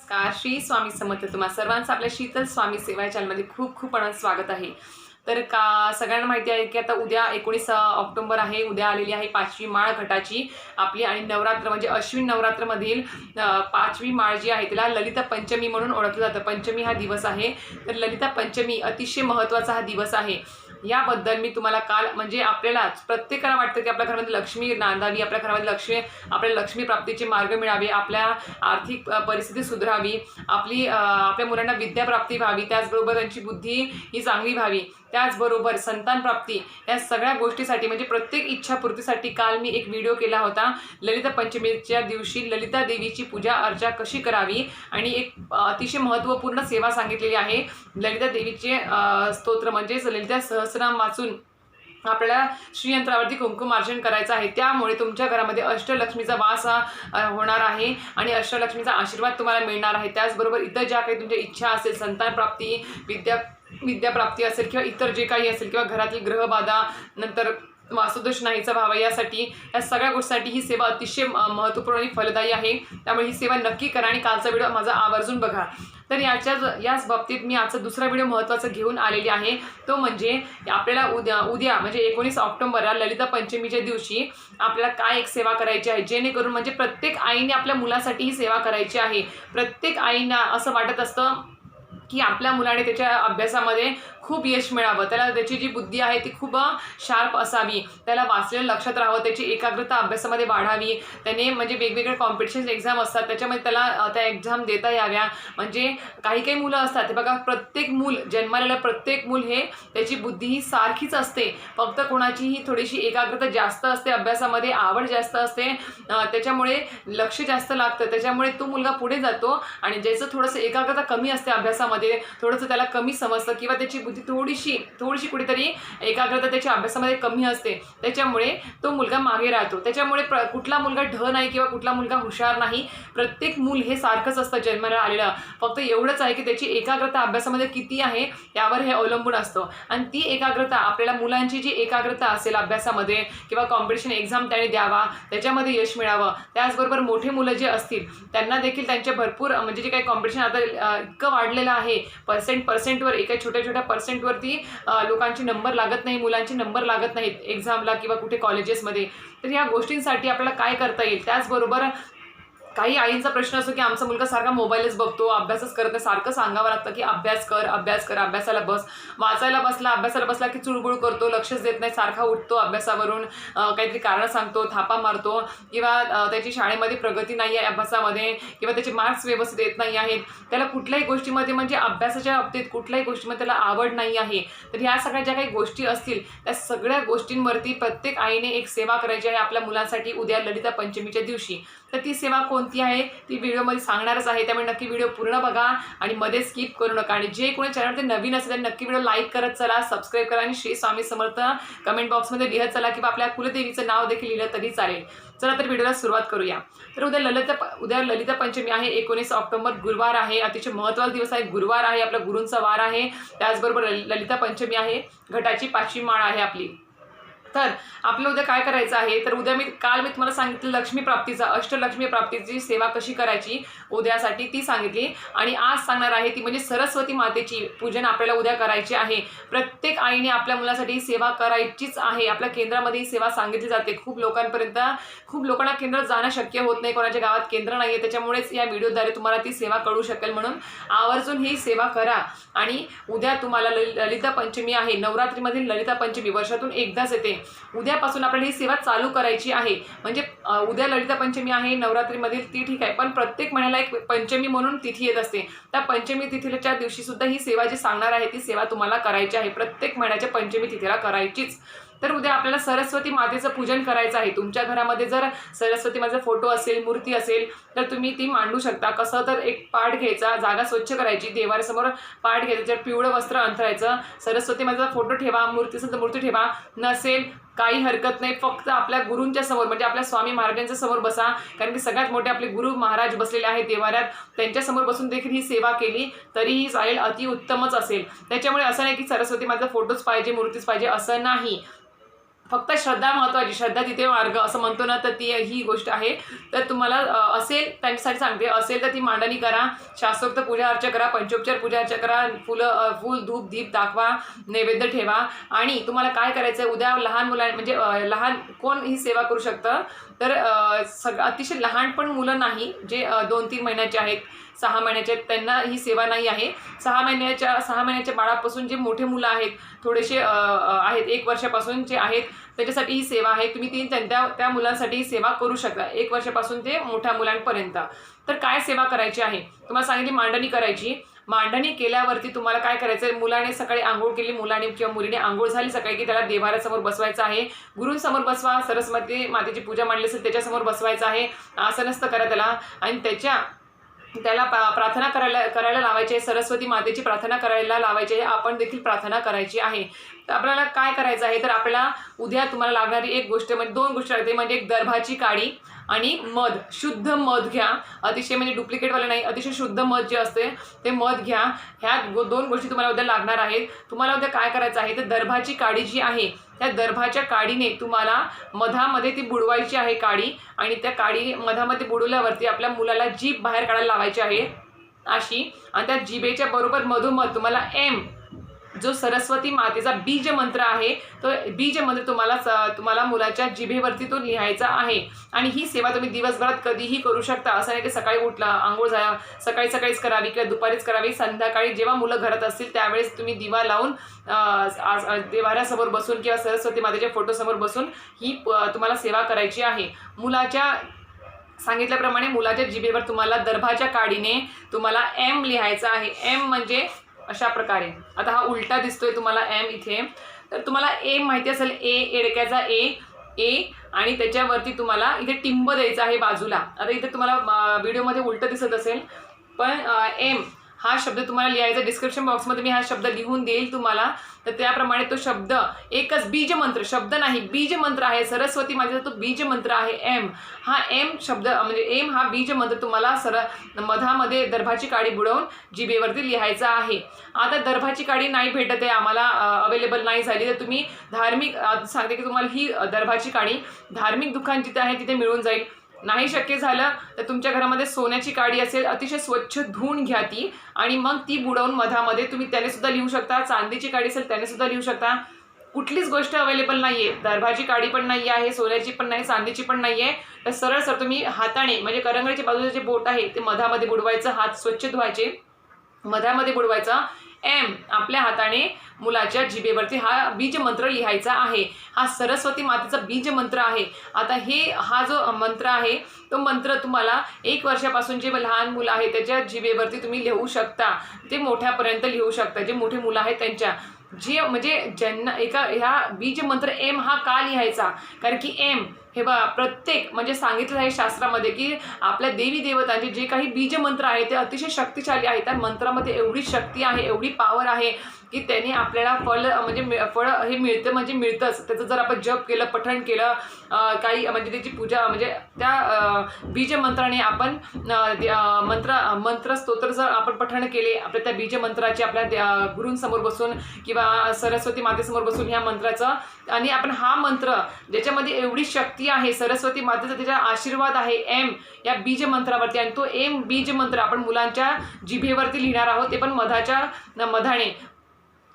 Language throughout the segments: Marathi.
नमस्कार. श्री स्वामी समर्थ. तुम्हा सर्वांचं आपल्या शीतल स्वामी सेवा चॅनलमध्ये खूप खूप स्वागत आहे. तर सगळ्यांना माहिती आहे की आता उद्या 19 ऑक्टोबर आहे. उद्या आलेली आहे 5वी माळ घटाची आपली आणि नवरात्र म्हणजे अश्विन नवरात्रमधील 5वी माळ जी आहे तिला ललिता पंचमी म्हणून ओळखलं जातं. पंचमी हा दिवस आहे. तर ललिता पंचमी अतिशय महत्त्वाचा हा दिवस आहे. याबद्दल मी तुम्हाला काल म्हणजे आपल्याला प्रत्येकाला वाटतं की आपल्या घरामध्ये लक्ष्मी नांदावी, आपल्या घरामध्ये आपल्याला लक्ष्मी प्राप्तीचे मार्ग मिळावे, आपल्या आर्थिक परिस्थिती सुधारावी, आपल्या मुलांना विद्याप्राप्ती व्हावी, त्याचबरोबर त्यांची बुद्धी ही चांगली व्हावी, त्याचबरोबर संतान प्राप्ती या सगळ्या गोष्टीसाठी म्हणजे प्रत्येक इच्छापूर्तीसाठी काल मी एक व्हिडिओ केला होता. ललिता पंचमीच्या दिवशी ललिता देवीची पूजा अर्चा कशी करावी आणि एक अतिशय महत्त्वपूर्ण सेवा सांगितलेली आहे. ललिता देवीचे स्तोत्र म्हणजेच ललिता सहस्रनाम वाचून आपल्याला श्रीयंत्रावरती कुंकुमार्चन करायचं आहे. त्यामुळे तुमच्या घरामध्ये अष्टलक्ष्मीचा वास होणार आहे आणि अष्टलक्ष्मीचा आशीर्वाद तुम्हाला मिळणार आहे. त्याचबरोबर इतर ज्या काही तुमच्या इच्छा असेल, संतान प्राप्ती, विद्याप्राप्ती असेल किंवा इतर जे काही असेल किंवा घरातील ग्रहबाधा, नंतर वास्तुदोष नाहीचा व्हावा, या सगळ्या गोष्टीसाठी ही सेवा अतिशय महत्त्वपूर्ण आणि फलदायी आहे. त्यामुळे ही सेवा नक्की करा आणि कालचा व्हिडिओ माझा आवर्जून बघा. तर याच बाबतीत मी आजचा दुसरा व्हिडिओ महत्त्वाचा घेऊन आलेली आहे. तो म्हणजे आपल्याला उद्या म्हणजे 19 ऑक्टोबरला ललिता पंचमीच्या दिवशी आपल्याला काय एक सेवा करायची आहे, जेणेकरून म्हणजे प्रत्येक आईने आपल्या मुलासाठी ही सेवा करायची आहे. प्रत्येक आईंना असं वाटत असतं की आपल्या मुलाने त्याच्या अभ्यासामध्ये खूप यश मिळावं, त्याला त्याची जी बुद्धी आहे ती खूप शार्प असावी, त्याला वाचलेलं लक्षात राहावं, त्याची एकाग्रता अभ्यासामध्ये वाढावी, त्याने म्हणजे वेगवेगळे कॉम्पिटिशन एक्झाम असतात त्याच्यामध्ये त्याला त्या एक्झाम देता याव्या. म्हणजे काही मुलं असतात, हे बघा, प्रत्येक मूल जन्मालेलं प्रत्येक मूल हे त्याची बुद्धी ही सारखीच असते, फक्त कोणाचीही थोडीशी एकाग्रता जास्त असते, अभ्यासामध्ये आवड जास्त असते, त्याच्यामुळे लक्ष जास्त लागतं, त्याच्यामुळे तो मुलगा पुढे जातो. आणि ज्याचं थोडंसं एकाग्रता कमी असते अभ्यासामध्ये, थोडंसं त्याला कमी समजतं किंवा त्याची बुद्धी थोडीशी कुठेतरी एकाग्रता त्याच्या अभ्यासामध्ये कमी असते, त्याच्यामुळे तो मुलगा मागे राहतो. त्याच्यामुळे कुठला मुलगा ढ नाही किंवा कुठला मुलगा हुशार नाही, प्रत्येक मूल हे सारखंच असतं जन्माला आलेलं. फक्त एवढंच आहे की त्याची एकाग्रता अभ्यासामध्ये किती आहे यावर हे अवलंबून असतं. आणि ती एकाग्रता आपल्याला मुलांची जी एकाग्रता असेल अभ्यासामध्ये किंवा कॉम्पिटिशन एक्झाम त्याने द्यावा, त्याच्यामध्ये यश मिळावं. त्याचबरोबर मोठे मुलं जे असतील त्यांना देखील त्यांच्या भरपूर म्हणजे जे काही कॉम्पिटिशन आता इतकं वाढलेलं आहे, पर्सेंटवर एका छोट्या पर्सेंटवरती लोकांचे नंबर लागत नाही, मुलांचे नंबर लागत नाहीत एक्झामला किंवा कुठे कॉलेजेसमध्ये. तर या गोष्टींसाठी आपल्याला काय करता येईल. त्याचबरोबर काही आईंचा प्रश्न असतो की आमचा मुलगा सारखा मोबाईलच बघतो, अभ्यासच करत नाही, सारखं सांगावं लागतं की अभ्यास कर, अभ्यासाला बस. अभ्यासाला बसला की चुळबुळ करतो, लक्षच देत नाही, सारखा उठतो अभ्यासावरून, काहीतरी कारण सांगतो, थापा मारतो किंवा त्याची शाळेमध्ये प्रगती नाही आहे अभ्यासामध्ये किंवा त्याचे मार्क्स व्यवस्थित येत नाही आहेत, त्याला कुठल्याही गोष्टीमध्ये म्हणजे अभ्यासाच्या बाबतीत कुठल्याही गोष्टीमध्ये त्याला आवड नाही आहे. तर ह्या सगळ्या ज्या काही गोष्टी असतील त्या सगळ्या गोष्टींवरती प्रत्येक आईने एक सेवा करायची आहे आपल्या मुलांसाठी उद्या ललिता पंचमीच्या दिवशी. तर ती सेवा कोणती आहे ती व्हिडिओमध्ये सांगणारच आहे, त्यामुळे नक्की व्हिडिओ पूर्ण बघा आणि मध्ये स्किप करू नका. आणि जे कोणी चॅनलवरती नवीन असेल त्यांनी नक्की व्हिडिओ लाईक करत चला, सबस्क्राईब करा आणि श्री स्वामी समर्थ कमेंट बॉक्समध्ये लिहत चला किंवा आपल्या कुलदेवीचं नाव देखील लिहिलं तरी चालेल. चला तर व्हिडिओला सुरुवात करूया. तर उद्या ललिता पंचमी आहे, 19 ऑक्टोबर गुरुवार आहे, अतिशय महत्त्वाचा दिवस आहे, गुरुवार आहे, आपला गुरूंचा वार आहे. त्याचबरोबर ललिता पंचमी आहे, घटाची 5वी माळ आहे आपली. तर आपलं उद्या काय करायचं आहे, तर उद्या काल मी तुम्हाला सांगितलं लक्ष्मी प्राप्तीचा, अष्टलक्ष्मी प्राप्तीची सेवा कशी करायची उद्यासाठी ती सांगितली. आणि आज सांगणार आहे ती म्हणजे सरस्वती मातेची पूजन आपल्याला उद्या करायची आहे. प्रत्येक आईने आपल्या मुलासाठी ही सेवा करायचीच आहे. आपल्या केंद्रामध्ये ही सेवा सांगितली जाते. खूप लोकांना केंद्रात जाणं शक्य होत नाही, कोणाच्या गावात केंद्र नाही आहे, त्याच्यामुळेच या व्हिडिओद्वारे तुम्हाला ती सेवा कळू शकेल. म्हणून आवर्जून ही सेवा करा. आणि उद्या तुम्हाला ललिता पंचमी आहे, नवरात्रीमधील ललिता पंचमी वर्षातून एकदाच येते. उद्यापासून आपल्याला ही सेवा चालू करायची आहे. म्हणजे उद्या ललिता पंचमी आहे नवरात्रीमधील ती ठीक आहे, पण प्रत्येक महिन्याला एक पंचमी म्हणून तिथी येत असते. त्या पंचमी तिथीच्या दिवशी सुद्धा ही सेवा जी सांगणार आहे ती सेवा तुम्हाला करायची आहे. प्रत्येक महिन्याच्या पंचमी तिथीला करायचीच. तर उद्या आपल्याला सरस्वती मातेचं पूजन करायचं आहे. तुमच्या घरामध्ये जर सरस्वती मातेचा फोटो असेल, मूर्ती असेल तर तुम्ही ती मांडू शकता. कसं, तर एक पाट घ्यायचा, जागा स्वच्छ करायची, देवाऱ्यासमोर पाट घ्यायचं, त्याच्यावर पिवळं वस्त्र अंथरायचं, सरस्वती मातेचा फोटो ठेवा, मूर्ती असेल तर मूर्ती ठेवा, नसेल काही हरकत नाही, फक्त आपल्या गुरूंच्या समोर म्हणजे आपल्या स्वामी महाराजांच्या समोर बसा, कारण की सगळ्यात मोठे आपले गुरु महाराज बसलेले आहेत देवाऱ्यात, त्यांच्यासमोर बसून देखील ही सेवा केली तरीही चालेल, अतिउत्तमच असेल. त्याच्यामुळे असं नाही की सरस्वती मातेचा फोटोच पाहिजे, मूर्तीच पाहिजे असं नाही. फक्त श्रद्धा महत्त्वाची, श्रद्धा तिथे मार्ग असं म्हणतो ना, तर ती ही गोष्ट आहे. तर तुम्हाला असेल त्यांच्यासाठी सांगते, असेल तर ती मांडणी करा, शास्त्रोक्त पूजा अर्चा करा, पंचोपचार पूजा अर्चा करा, फूल धूप दीप दाखवा, नैवेद्य ठेवा. आणि तुम्हाला काय करायचं आहे, उद्या लहान म्हणजे लहान कोण ही सेवा करू शकतं, तर अतिशय लहान पण मुलं नाही, जे 2-3 महिन्याचे आहेत, 6 महिन्याचे आहेत, त्यांना ही सेवा नाही आहे. 6 महिन्याच्या बाळापासून जे मोठे मुलं आहेत, थोडेसे आहेत 1 वर्षापासून जे आहेत, त्याच्यासाठी ही सेवा आहे. तुम्ही त्या मुलांसाठी ही सेवा करू शकता, 1 वर्षापासून ते मोठ्या मुलांपर्यंत. तर काय सेवा करायची आहे, तुम्हाला सांगितली मांडणी करायची. मांडणी केल्यावरती तुम्हाला काय करायचं आहे, मुलाने सकाळी आंघोळ केली, मुलाने किंवा मुलीने आंघोळ झाली सकाळी, की त्याला देवाऱ्यासमोर बसवायचं आहे. गुरूंसमोर बसवा, सरस्वती मातेची पूजा मांडली असेल त्याच्यासमोर बसवायचं आहे, आसनस्थ करा त्याला. आणि त्याला प्रार्थना करायला लावायची आहे, सरस्वती मातेची प्रार्थना करायला लावायची आहे, आपण देखील प्रार्थना करायची आहे. तर आपल्याला काय करायचं आहे, तर आपल्याला उद्या तुम्हाला लागणारी एक गोष्ट म्हणजे 2 गोष्टी लागते, म्हणजे एक दर्भाची काडी आणि मध, शुद्ध मध घ्या, अतिशय म्हणजे डुप्लिकेटवाले नाही, अतिशय शुद्ध मध जे असते ते मध घ्या. ह्या 2 गोष्टी तुम्हाला उद्या लागणार आहेत. तुम्हाला उद्या काय करायचं आहे, तर दर्भाची काडी जी आहे, त्या दर्भाच्या काडीने तुम्हाला मधामध्ये ती बुडवायची आहे काडी. आणि त्या काडी मधामध्ये बुडवल्यावरती आपल्या मुलाला जीभ बाहेर काढायला लावायची आहे अशी. आणि त्या जिभेच्या बरोबर मधोमध तुम्हाला जो सरस्वती मातेचा बीज मंत्र आहे, तो बीज मंत्र तुम्हाला मुलाच्या जिभेवरती तो लिहायचा आहे. आणि ही सेवा तुम्ही दिवसभरात कधीही करू शकता. असं नाही की सकाळी उठला आंघोळ झाला सकाळीच करावी किंवा दुपारीच करावी, संध्याकाळी जेव्हा मुलं घरात असतील त्यावेळेस तुम्ही दिवा लावून देवाऱ्यासमोर बसून किंवा सरस्वती मातेच्या फोटोसमोर बसून ही तुम्हाला सेवा करायची आहे. मुलाच्या सांगितल्याप्रमाणे मुलाच्या जिभेवर तुम्हाला दर्भाच्या काडीने तुम्हाला एम लिहायचा आहे. एम म्हणजे अशा प्रकारे, आता हा उलटा दिसतोय तुम्हाला एम इथे, तर तुम्हाला एम माहिती असेल, एडक्याचा ए आणि त्याच्यावरती तुम्हाला इथे टिंब द्यायचा आहे बाजूला. आता इथे तुम्हाला व्हिडिओमध्ये उलटं दिसत असेल, पण एम हा शब्द तुम्हाला लिहायचा. डिस्क्रिप्शन बॉक्समध्ये मी हा शब्द लिहून देईल तुम्हाला. तर त्याप्रमाणे तो शब्द एकच बीज मंत्र, शब्द नाही बीज मंत्र आहे, सरस्वती मातेचा तो बीज मंत्र आहे एम. हा एम शब्द म्हणजे एम हा बीज मंत्र तुम्हाला मधामध्ये दर्भाची काडी बुडवून जिभेवरती लिहायचा आहे. आता दर्भाची काडी नाही भेटत आहे आम्हाला, अवेलेबल नाही झाली, तर तुम्ही धार्मिक सांगते की तुम्हाला ही दर्भाची काडी धार्मिक दुकान जिथे आहे तिथे मिळून जाईल. नाही शक्य झालं तर तुमच्या घरामध्ये सोन्याची काडी असेल, अतिशय स्वच्छ धुवून घ्या ती आणि मग ती बुडवून मधामध्ये तुम्ही त्याने सुद्धा लिहू शकता. चांदीची काडी असेल त्याने सुद्धा लिहू शकता. कुठलीच गोष्ट अवेलेबल नाही आहे, दर्भाची काडी पण नाही आहे, सोन्याची पण नाही, चांदीची पण नाही आहे, तर सरळ तुम्ही हाताने म्हणजे करंगळीच्या बाजूचे जे बोट आहे ते मधामध्ये बुडवायचं, हात स्वच्छ धुवायचे, मधामध्ये बुडवायचा. एम आपल्या हाताने मुलाच्या जिभेवरती हा बीज मंत्र लिहायचा आहे. हा सरस्वती मातेचा बीज मंत्र आहे. आता हा जो मंत्र आहे तो मंत्र तुम्हाला 1 वर्षापासून जे लहान मुलं आहे त्याच्या जिभेवरती तुम्ही लिहू शकता, ते मोठ्यापर्यंत लिहू शकता. जे मोठे मुलं आहेत त्यांच्या म्हणजे ज्यांना ह्या बीज मंत्र एम हा का लिहायचा, कारण की एम हे प्रत्येक म्हणजे सांगितलं आहे शास्त्रामध्ये की आपल्या देवी देवतांचे जे काही बीज मंत्र आहे ते अतिशय शक्तिशाली आहे. त्या मंत्रामध्ये एवढी शक्ती आहे, एवढी पॉवर आहे की त्याने आपल्याला फळ हे मिळतं, म्हणजे मिळतंच. त्याचं जर आपण जप केलं, पठण केलं, काही म्हणजे त्याची पूजा म्हणजे त्या बीज मंत्राने आपण मंत्र स्तोत्र जर आपण पठण केले आपल्या त्या बीज मंत्राचे, आपल्या गुरूंसमोर बसून किंवा सरस्वती मातेसमोर बसून ह्या मंत्राचं, आणि आपण हा मंत्र ज्याच्यामध्ये एवढी शक्ती आहे सरस्वती मातेचा, त्याचा आशीर्वाद आहे एम या बीज मंत्रावरती, आणि तो एम बीज मंत्र आपण मुलांच्या जिभेवरती लिहिणार आहोत, ते पण मधाने.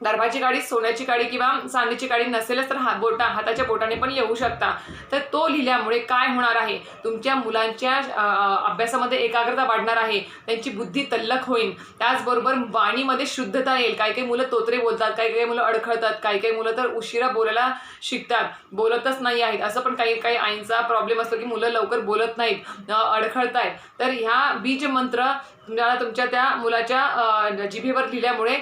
दर्भाची काडी, सोन्याची काडी किंवा चांदीची काडी नसेलच तर हाताच्या बोटाने पण लिहू शकता. तर तो लिहिल्यामुळे काय होणार आहे, तुमच्या मुलांच्या अभ्यासामध्ये एकाग्रता वाढणार आहे, त्यांची बुद्धी तल्लख होईल, त्याचबरोबर वाणीमध्ये शुद्धता येईल. काही मुलं तोत्रे बोलतात, काही मुलं अडखळतात, काही मुलं तर उशिरा बोलायला शिकतात, बोलतच नाही आहेत. असं पण काही आईंचा प्रॉब्लेम असतो की मुलं लवकर बोलत नाहीत, अडखळतायत. तर ह्या बीज मंत्र तुम्हाला तुमच्या त्या मुलाच्या जिभेवर लिहिल्यामुळे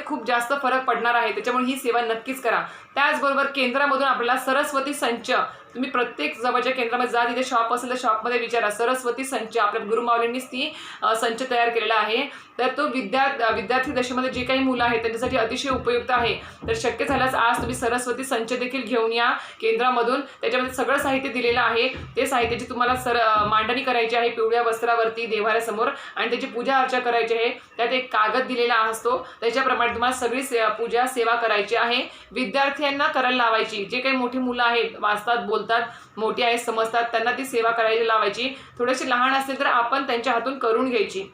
खूप जास्त फरक पडणार आहे. त्याच्यामुळे ही सेवा नक्कीच करा. त्याचबरोबर केंद्रामधून आपल्याला सरस्वती संच तुम्ही प्रत्येक जवळच्या केंद्रामध्ये जा, तिथे शॉप असेल तर शॉपमध्ये विचारा. सरस्वती संच आपल्या गुरुमाऊलींनीच ती संच तयार केलेला आहे. तर तो विद्यार्थी दशेमध्ये जे काही मुलं आहेत त्यांच्यासाठी अतिशय उपयुक्त आहे. तर शक्य झाल्यास आज तुम्ही सरस्वती संच देखील घेऊन या केंद्रामधून. त्याच्यामध्ये सगळं साहित्य दिलेलं आहे. ते साहित्याची तुम्हाला मांडणी करायची आहे पिवळ्या वस्त्रावरती देवाऱ्यासमोर आणि त्याची पूजा अर्चा करायची आहे. त्यात एक कागद दिलेला असतो, त्याच्याप्रमाणे तुम्हाला सगळी पूजा सेवा करायची आहे. विद्यार्थ्यांना करायला लावायची. जे काही मोठी मुलं आहेत, वाचतात, बोलतात, मोठी आहेत, समजतात, त्यांना ती सेवा करायला लावायची. थोडेसे लहान असतील तर आपण त्यांच्या हातून करून घ्यायची.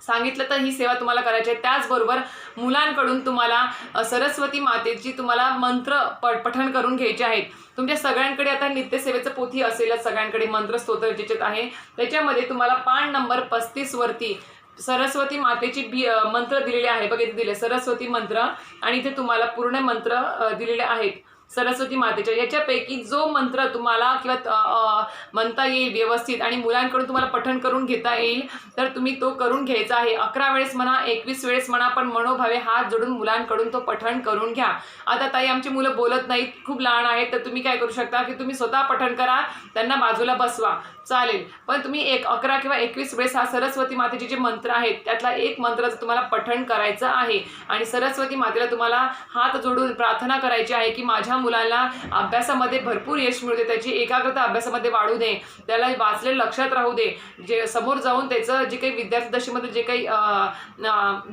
सांगितलं तर ही सेवा तुम्हाला करायची आहे. त्याचबरोबर मुलांकडून तुम्हाला सरस्वती मातेची तुम्हाला मंत्र पठण करून घ्यायचे आहेत. तुमच्या सगळ्यांकडे आता नित्यसेवेचं पोथी असेलच, सगळ्यांकडे मंत्र स्तोत्र ज्याच्यात आहे. त्याच्यामध्ये तुम्हाला पान नंबर 35 वरती सरस्वती मातेची मंत्र दिलेले आहे. बघा इथे दिले सरस्वती मंत्र आणि इथे तुम्हाला पूर्ण मंत्र दिलेले आहेत सरस्वती मातेच्या. याच्यापैकी जो मंत्र तुम्हाला किंवा म्हणता येईल व्यवस्थित आणि मुलांकडून तुम्हाला पठण करून घेता येईल तर तुम्ही तो करून घ्यायचा आहे. 11 वेळेस म्हणा, 21 वेळेस म्हणा, पण मनोभावे हात जोडून मुलांकडून तो पठण करून घ्या. आता ताई आमची मुलं बोलत नाहीत, खूप लहान आहेत, तर तुम्ही काय करू शकता की तुम्ही स्वतः पठण करा, त्यांना बाजूला बसवा, चालेल. पण तुम्ही 11 किंवा 21 वेळेस हा सरस्वती मातेचे जे मंत्र आहेत त्यातला एक मंत्राचं तुम्हाला पठण करायचं आहे आणि सरस्वती मातेला तुम्हाला हात जोडून प्रार्थना करायची आहे की माझ्या मुलाला अभ्यासामध्ये भरपूर यश मिळू दे, त्याची एकाग्रता अभ्यासामध्ये वाढू दे, त्याला वाचले लक्षात राहू दे, जे समोर जाऊन त्याचं जे काही विद्यार्थी दशेमध्ये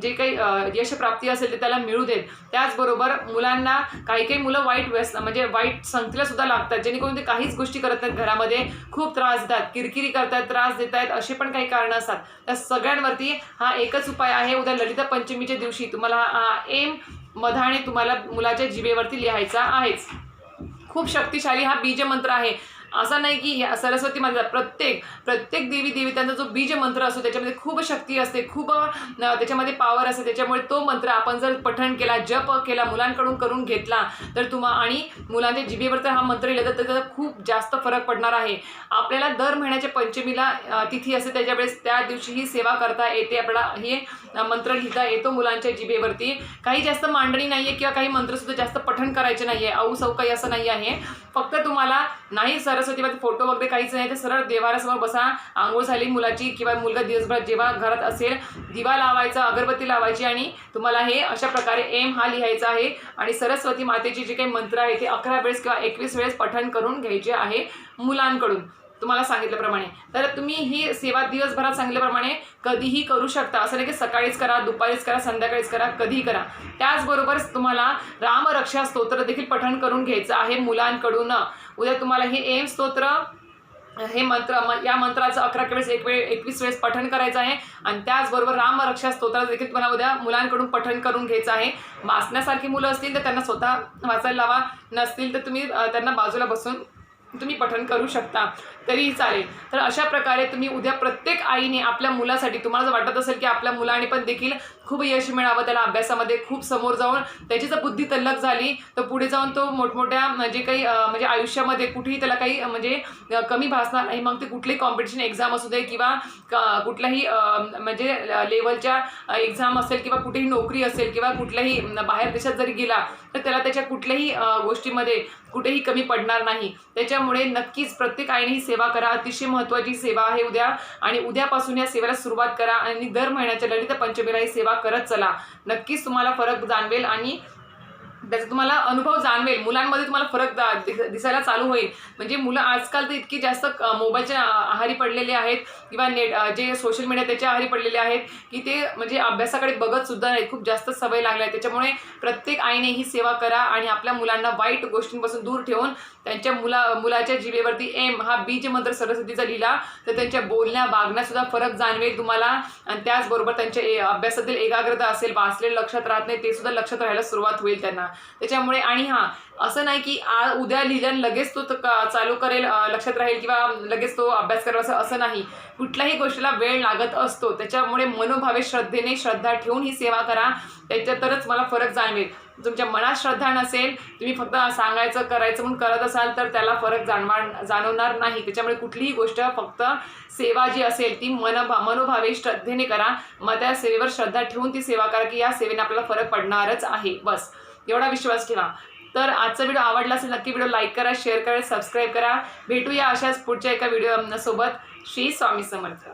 जे काही यशप्राप्ती असेल ते त्याला मिळू देत. त्याचबरोबर मुलांना काही मुलं म्हणजे वाईट संगतीला सुद्धा लागतात, जेणेकरून ते काहीच गोष्टी करत नाहीत, घरामध्ये खूप त्रास देतात, किरकिरी करतात, त्रास देत आहेत, असे पण काही कारणं असतात. त्या सगळ्यांवरती हा एकच उपाय आहे. उद्या ललिता पंचमीच्या दिवशी तुम्हाला एम मधाने तुम्हाला मुलाच्या जिभेवरती लिहायचा आहेच. खूप शक्तिशाली हा बीज मंत्र आहे. असं नाही की सरस्वती माता प्रत्येक देवी देवतांचा जो बीज मंत्र असतो त्याच्यामध्ये खूप शक्ती असते, खूप त्याच्यामध्ये पॉवर असते. त्याच्यामुळे तो मंत्र आपण जर पठण केला, जप केला, मुलांकडून करून घेतला तर आणि मुलांच्या जिभेवर जर हा मंत्र लिहिला तर त्याचा खूप जास्त फरक पडणार आहे. आपल्याला दर महिन्याच्या पंचमीला तिथी असते, त्याच्यावेळेस त्या दिवशी ही सेवा करता येते, आपल्याला हे मंत्र लिहिता येतो मुलांच्या जिभेवरती. काही जास्त मांडणी नाहीये किंवा काही मंत्रसुद्धा जास्त पठण करायचे नाहीये, औसौ काही असं नाही आहे. फक्त तुम्हाला नाही सरस्वती माते फोटो वगैरे काहीच नाही, तर सरळ देवाऱ्यासमोर बसा, आंघोळ झाली मुलाची किंवा मुलगा दिवसभर जेव्हा घरात असेल दिवा लावायचा, अगरबत्ती लावायची आणि तुम्हाला हे अशा प्रकारे एम हा लिहायचा आहे आणि सरस्वती मातेची जे काही मंत्र आहे ते 11 वेळेस किंवा 21 वेळेस पठण करून घ्यायचे आहे मुलांकडून तुम्हाला सांगितल्याप्रमाणे. तर तुम्ही ही सेवा दिवसभरात सांगितल्याप्रमाणे कधीही करू शकता. असं नाही की सकाळीच करा, दुपारीच करा, संध्याकाळीच करा, कधीही करा. त्याचबरोबर तुम्हाला रामरक्षा स्तोत्र देखील पठण करून घ्यायचं आहे मुलांकडून. उद्या तुम्हाला हे एम स्तोत्र हे या मंत्राचं 11 वेळेस 21 वेळेस पठण करायचं आहे आणि त्याचबरोबर रामरक्षा स्तोत्राचं देखील तुम्हाला उद्या मुलांकडून पठण करून घ्यायचं आहे. वाचण्यासारखी मुलं असतील तर त्यांना स्वतः वाचायला लावा, नसतील तर तुम्ही त्यांना बाजूला बसून तुम्ही पठण करू शकता तरीही चालेल. तर अशा प्रकारे तुम्ही उद्या प्रत्येक आईने आपल्या मुलासाठी, तुम्हाला जर वाटत असेल की आपल्या मुलाने पण देखील खूप यश मिळावं, त्याला अभ्यासामध्ये खूप समोर जाऊन त्याची जर बुद्धी तल्लख झाली तर पुढे जाऊन तो मोठमोठ्या जे काही म्हणजे आयुष्यामध्ये कुठेही त्याला काही म्हणजे कमी भासणार नाही. मग ते कुठलीही कॉम्पिटिशन एक्झाम असू दे किंवा कुठल्याही म्हणजे लेवलच्या एक्झाम असेल किंवा कुठेही नोकरी असेल किंवा कुठल्याही बाहेर देशात जरी गेला तर त्याला त्याच्या कुठल्याही गोष्टीमध्ये कुठेही कमी पडणार नाही. त्याच्यामुळे नक्कीच प्रत्येक आईने ही सेवा करा. अतिशय महत्त्वाची सेवा आहे उद्या आणि उद्यापासून या सेवेला सुरुवात करा आणि दर महिन्याच्या ललिता पंचमीला ही सेवा करत चला. नक्कीच तुम्हाला फरक जाणवेल आणि त्याचा तुम्हाला अनुभव जाणवेल. मुलांमध्ये तुम्हाला फरक दिसायला चालू होईल. म्हणजे मुलं आजकाल तर इतकी जास्त मोबाईलच्या आहारी पडलेले आहेत किंवा जे सोशल मीडिया त्याच्या आहारी पडलेले आहेत की ते म्हणजे अभ्यासाकडे बघत सुद्धा नाहीत. खूप जास्त सवय लागल्या आहे. त्याच्यामुळे प्रत्येक आईने ही सेवा करा आणि आपल्या मुलांना वाईट गोष्टींपासून दूर ठेवून त्यांच्या मुलाच्या जिभेवरती एम हा बीज मंत्र सरस्वतीचा लिहिला तर त्यांच्या बोलण्या वागण्यात सुद्धा फरक जाणवेल तुम्हाला आणि त्याचबरोबर त्यांच्या अभ्यासातील एकाग्रता असेल, वाचलेलं लक्षात राहत नाही ते सुद्धा लक्षात राहायला सुरुवात होईल त्यांना. त्याच्यामुळे आणि असं नाही की उद्या लिहिल्यानं लगेच तो चालू करेल, लक्षात राहील किंवा लगेच तो अभ्यास करेल असं नाही. कुठल्याही गोष्टीला वेळ लागत असतो. त्याच्यामुळे मनोभावे श्रद्धेने श्रद्धा ठेवून ही सेवा करा, त्याच्यातच मला फरक जाणवेल. तुमच्या मनात श्रद्धा नसेल, तुम्ही फक्त सांगायचं करायचं म्हणून करत असाल तर त्याला फरक जाणवणार नाही. त्याच्यामुळे कुठलीही गोष्ट फक्त सेवा जी असेल ती मनोभावे श्रद्धेने करा. मग त्या सेवेवर श्रद्धा ठेवून ती सेवा करा की या सेवेने आपल्याला फरक पडणारच आहे. बस एवढा विश्वास ठेवा. तर आजचा व्हिडिओ आवडला असेल नक्की व्हिडिओ लाईक करा, शेअर करा, सबस्क्राईब करा. भेटूया अशाच पुढच्या एका व्हिडिओ सोबत. श्री स्वामी समर्थ.